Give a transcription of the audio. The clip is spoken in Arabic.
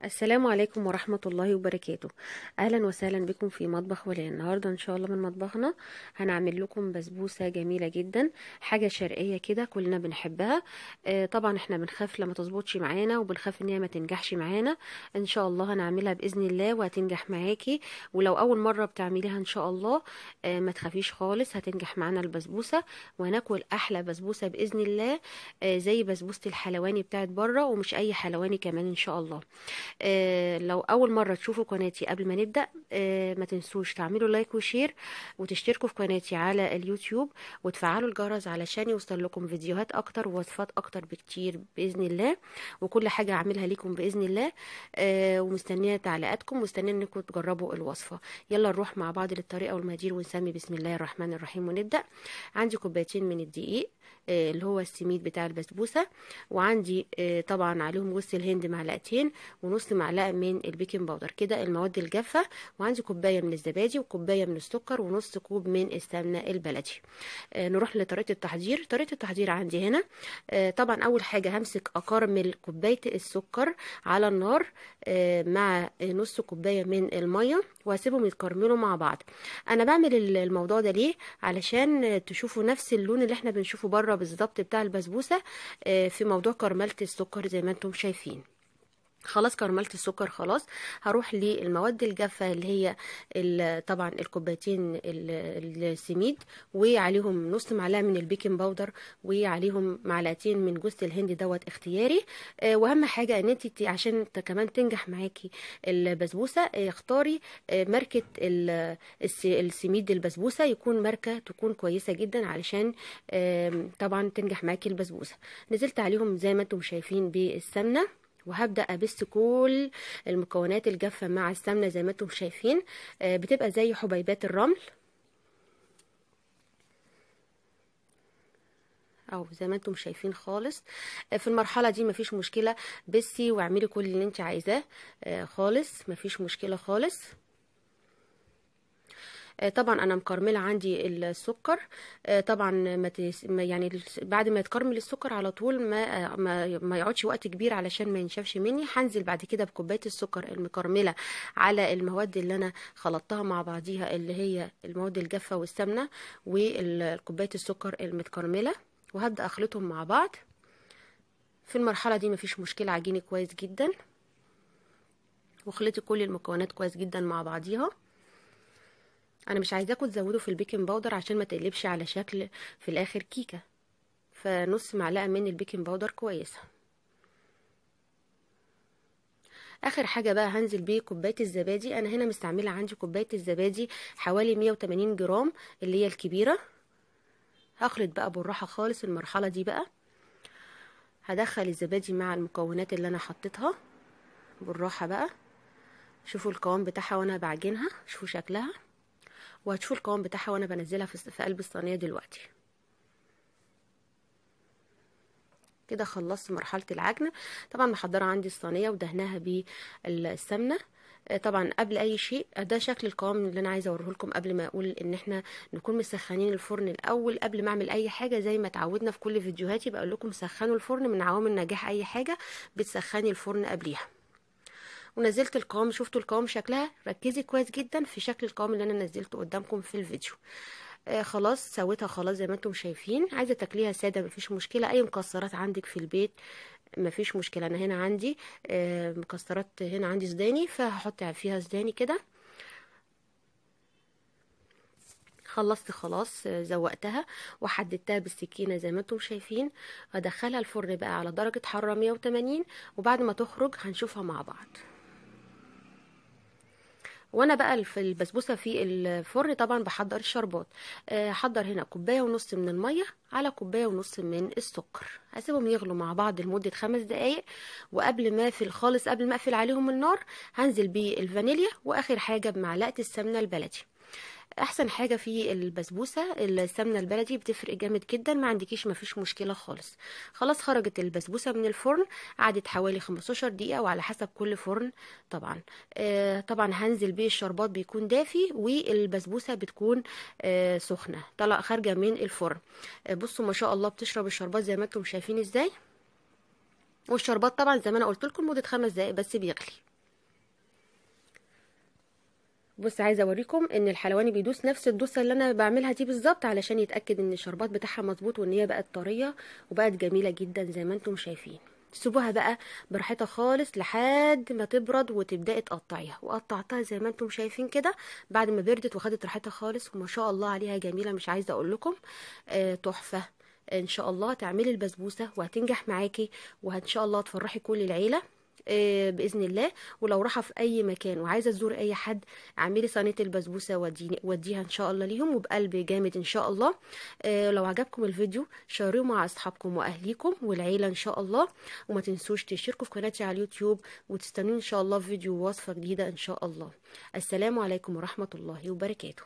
السلام عليكم ورحمة الله وبركاته. أهلا وسهلا بكم في مطبخ ولاء. النهاردة إن شاء الله من مطبخنا هنعمل لكم بسبوسة جميلة جدا، حاجة شرقية كده كلنا بنحبها. طبعا احنا بنخاف لما تظبطش معانا وبنخاف ان هي ما تنجحش معانا. ان شاء الله هنعملها بإذن الله وهتنجح معاكي. ولو أول مرة بتعمليها ان شاء الله ما تخافيش خالص، هتنجح معانا البسبوسة وهناكل أحلى بسبوسة بإذن الله. زي بسبوسة الحلواني بتاعت بره، ومش أي حلواني كمان ان شاء الله. لو اول مره تشوفوا قناتي قبل ما نبدا، ما تنسوش تعملوا لايك وشير وتشتركوا في قناتي على اليوتيوب وتفعلوا الجرس علشان يوصل لكم فيديوهات اكتر ووصفات اكتر بكتير باذن الله، وكل حاجه اعملها لكم باذن الله. ومستنيه تعليقاتكم، مستنيه انكم تجربوا الوصفه. يلا نروح مع بعض للطريقه والمقادير ونسمي بسم الله الرحمن الرحيم ونبدا. عندي كوبايتين من الدقيق، اللي هو السميد بتاع البسبوسه، وعندي طبعا عليهم جوز الهند معلقتين، ونص معلقه من البيكنج باودر، كده المواد الجافه. وعندي كوبايه من الزبادي وكوبايه من السكر ونص كوب من السمنه البلدي. نروح لطريقه التحضير. طريقه التحضير عندي هنا، طبعا اول حاجه همسك اكرمل كوبايه السكر على النار مع نص كوبايه من الميه، وهسيبهم يتكرملوا مع بعض. انا بعمل الموضوع ده ليه؟ علشان تشوفوا نفس اللون اللي احنا بنشوفه بره بالظبط بتاع البسبوسه في موضوع كرمله السكر زي ما انتم شايفين. خلاص كرملت السكر خلاص. هروح للمواد الجافة اللي هي طبعا الكوبايتين السميد، وعليهم نص معلقة من البيكنج باودر، وعليهم معلقتين من جوز الهند دوت اختياري. واهم حاجة ان انت عشان كمان تنجح معاكي البسبوسة، اختاري ماركة السميد البسبوسة، يكون ماركة تكون كويسة جدا علشان طبعا تنجح معاكي البسبوسة. نزلت عليهم زي ما انتم شايفين بالسمنة، وهبدأ أبس كل المكونات الجافة مع السمنة زي ما انتم شايفين. بتبقى زي حبيبات الرمل، او زي ما انتم شايفين خالص. في المرحلة دي مفيش مشكلة، بسي واعملي كل اللي انت عايزاه خالص، مفيش مشكلة خالص. طبعا انا مكرمله عندي السكر. طبعا يعني بعد ما يتكرمل السكر على طول ما يقعدش وقت كبير علشان ما ينشفش مني. هنزل بعد كده بكوبايه السكر المكرمله على المواد اللي انا خلطتها مع بعضيها، اللي هي المواد الجافه والسمنه وكوبايه السكر المتكرمله، وهبدا اخلطهم مع بعض. في المرحله دي مفيش مشكله، عجيني كويس جدا وخلطي كل المكونات كويس جدا مع بعضيها. انا مش عايزاكم تزودوا في البيكنج باودر عشان ما تقلبش على شكل في الاخر كيكه، فنص معلقه من البيكنج باودر كويسه. اخر حاجه بقى هنزل بيه كوبايه الزبادي. انا هنا مستعمله عندي كوبايه الزبادي حوالي 180 جرام اللي هي الكبيره. هخلط بقى بالراحه خالص. المرحله دي بقى هدخل الزبادي مع المكونات اللي انا حطيتها بالراحه بقى. شوفوا القوام بتاعها وانا بعجنها، شوفوا شكلها، وهتشوفوا القوام بتاعها وانا بنزلها في قلب الصينيه دلوقتي. كده خلصت مرحله العجن. طبعا محضره عندي الصينيه ودهناها بالسمنه. طبعا قبل اي شيء، ده شكل القوام اللي انا عايزه اوريه لكم قبل ما اقول ان احنا نكون مسخنين الفرن الاول قبل ما اعمل اي حاجه. زي ما اتعودنا في كل فيديوهاتي بقول لكم سخنوا الفرن، من عوامل نجاح اي حاجه بتسخني الفرن قبليها. ونزلت القوام، شفتوا القوام شكلها، ركزي كويس جدا في شكل القوام اللي انا نزلته قدامكم في الفيديو. خلاص سويتها خلاص زي ما انتم شايفين. عايزه تاكليها ساده مفيش مشكله، اي مكسرات عندك في البيت مفيش مشكله. انا هنا عندي مكسرات، هنا عندي سوداني فهحط فيها سوداني كده. خلصت خلاص، زوقتها وحددتها بالسكينه زي ما انتم شايفين. هدخلها الفرن بقى على درجه حراره 180، وبعد ما تخرج هنشوفها مع بعض. وانا بقى في البسبوسه في الفرن طبعا بحضر الشربات. حضر هنا كوبايه ونص من الميه على كوبايه ونص من السكر، هسيبهم يغلوا مع بعض لمده 5 دقايق. وقبل ما اقفل خالص، قبل ما اقفل عليهم النار، هنزل بالفانيليا، واخر حاجه بمعلقه السمنه البلدي. احسن حاجه في البسبوسه السمنه البلدي، بتفرق جامد جدا. ما عندكيش مفيش مشكله خالص. خلاص خرجت البسبوسه من الفرن، قعدت حوالي 15 دقيقه وعلى حسب كل فرن طبعا. طبعا هنزل بيه الشربات بيكون دافي، والبسبوسه بتكون سخنه طلع خارجه من الفرن. بصوا ما شاء الله بتشرب الشربات زي ما انتم شايفين ازاي. والشربات طبعا زي ما انا قلت لكم مده 5 دقايق بس بيغلي. بص، عايزه اوريكم ان الحلواني بيدوس نفس الدوسه اللي انا بعملها دي بالظبط، علشان يتاكد ان الشربات بتاعها مظبوط وان هي بقت طريه وبقت جميله جدا زي ما انتم شايفين. سيبوها بقى براحتها خالص لحد ما تبرد وتبداي تقطعيها، وقطعتها زي ما انتم شايفين كده بعد ما بردت وخدت راحتها خالص، وما شاء الله عليها جميله، مش عايزه اقول لكم تحفه. ان شاء الله تعملي البسبوسه وهتنجح معاكي، وان شاء الله تفرحي كل العيله باذن الله. ولو رايحه في اي مكان وعايزه تزور اي حد، اعملي صينيه البسبوسه وديها ان شاء الله ليهم وبقلب جامد ان شاء الله. لو عجبكم الفيديو شاركوه مع اصحابكم واهليكم والعيله ان شاء الله. وما تنسوش تشتركوا في قناتي على اليوتيوب، وتستنوني ان شاء الله في فيديو وصفه جديده ان شاء الله. السلام عليكم ورحمه الله وبركاته.